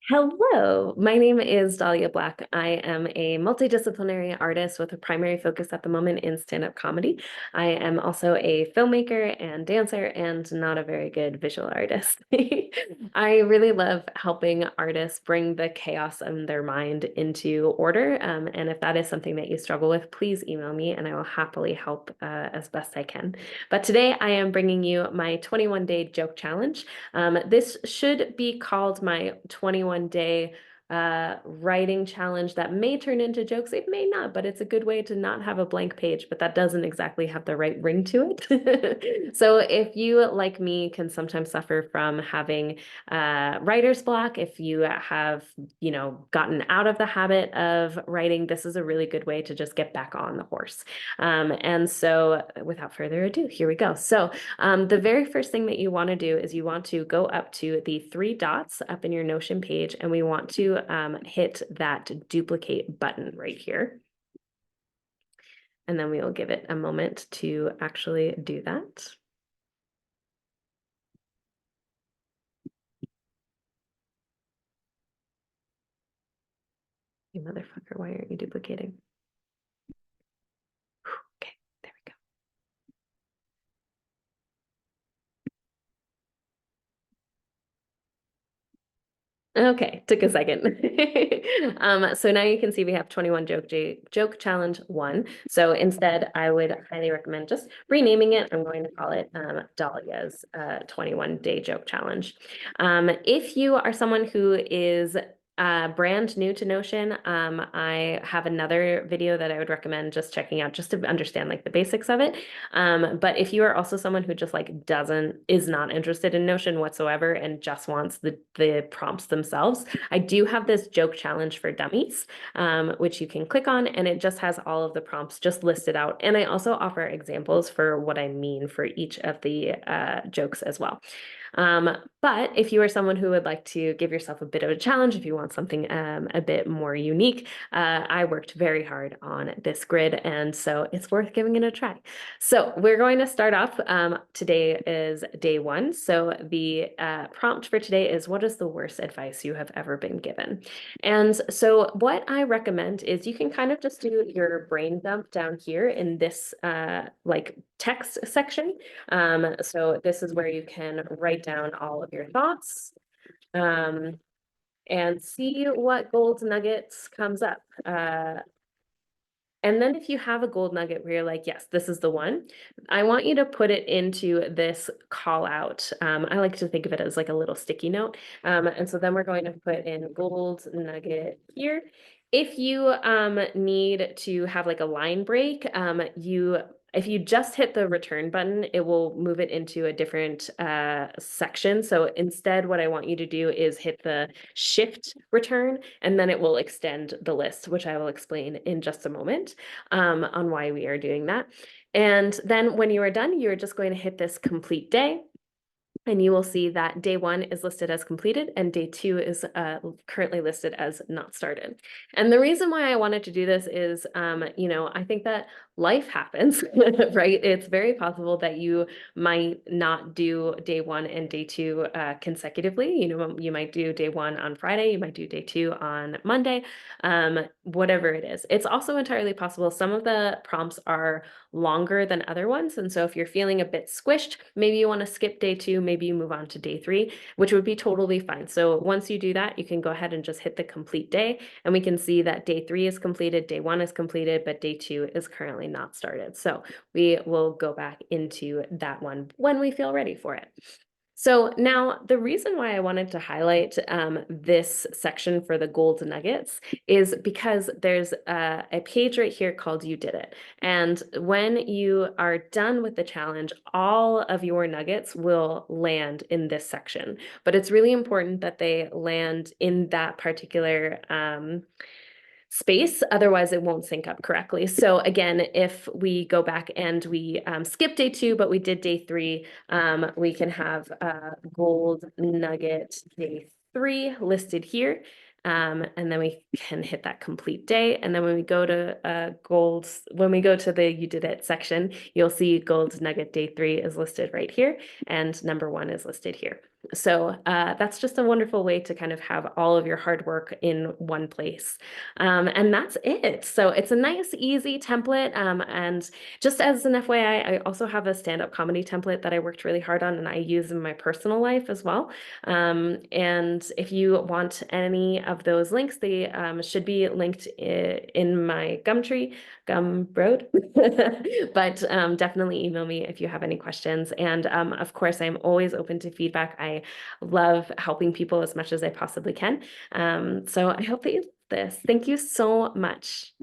Hello, my name is Dahlia Black. I am a multidisciplinary artist with a primary focus at the moment in stand-up comedy. I am also a filmmaker and dancer and not a very good visual artist. I really love helping artists bring the chaos in their mind into order. And if that is something that you struggle with, please email me and I will happily help as best I can. But today I am bringing you my 21-day joke challenge. This should be called my 21-day writing challenge that may turn into jokes. It may not, but it's a good way to not have a blank page, but that doesn't exactly have the right ring to it. So if you, like me, can sometimes suffer from having writer's block, if you have, gotten out of the habit of writing, this is a really good way to just get back on the horse. And so without further ado, here we go. So the very first thing that you want to do is you want to go up to the three dots up in your Notion page, and we want to hit that duplicate button right here. And then we will give it a moment to actually do that. You motherfucker, why aren't you duplicating? Okay, there we go. Okay, took a second. So now you can see we have 21 joke challenge one. So instead, I would highly recommend just renaming it. I'm going to call it Dahlia's 21-day joke challenge. If you are someone who is brand new to Notion, I have another video that I would recommend just checking out just to understand like the basics of it. But if you are also someone who just like is not interested in Notion whatsoever and just wants the prompts themselves, I do have this joke challenge for dummies, which you can click on, and it just has all of the prompts just listed out. And I also offer examples for what I mean for each of the jokes as well. But if you are someone who would like to give yourself a bit of a challenge, if you want something a bit more unique, I worked very hard on this grid, and so it's worth giving it a try. So we're going to start off. Today is day one. So the prompt for today is, what is the worst advice you have ever been given? And so what I recommend is you can kind of just do your brain dump down here in this like text section. So this is where you can write down all of your thoughts and see what gold nuggets comes up. And then if you have a gold nugget where you're like, yes, this is the one, I want you to put it into this call out. I like to think of it as like a little sticky note. And so then we're going to put in gold nugget here. If you need to have like a line break, if you just hit the return button, it will move it into a different section. So instead, what I want you to do is hit the shift return, and then it will extend the list, which I will explain in just a moment on why we are doing that. And then when you are done, you're just going to hit this complete day. And you will see that day one is listed as completed and day two is currently listed as not started. And the reason why I wanted to do this is, I think that life happens, right? It's very possible that you might not do day one and day two consecutively. You might do day one on Friday, you might do day two on Monday, whatever it is. It's also entirely possible some of the prompts are longer than other ones. And so if you're feeling a bit squished, maybe you want to skip day two, maybe you move on to day three, which would be totally fine. So once you do that, you can go ahead and just hit the complete day, and we can see that day three is completed, day one is completed, but day two is currently not started. So we will go back into that one when we feel ready for it. So now the reason why I wanted to highlight this section for the gold nuggets is because there's a page right here called You Did It. And when you are done with the challenge, all of your nuggets will land in this section. But it's really important that they land in that particular space, otherwise it won't sync up correctly. So again, if we go back and we skip day two, but we did day three, we can have gold nugget day three listed here. And then we can hit that complete day. And then when we go to when we go to the You Did It section, you'll see gold nugget day three is listed right here and number one is listed here. So that's just a wonderful way to kind of have all of your hard work in one place. And that's it. So it's a nice, easy template. And just as an FYI, I also have a stand-up comedy template that I worked really hard on and I use in my personal life as well. And if you want any of those links, they should be linked in my Gumroad. But definitely email me if you have any questions. And of course, I'm always open to feedback. I love helping people as much as I possibly can. So I hope that you love this. Thank you so much.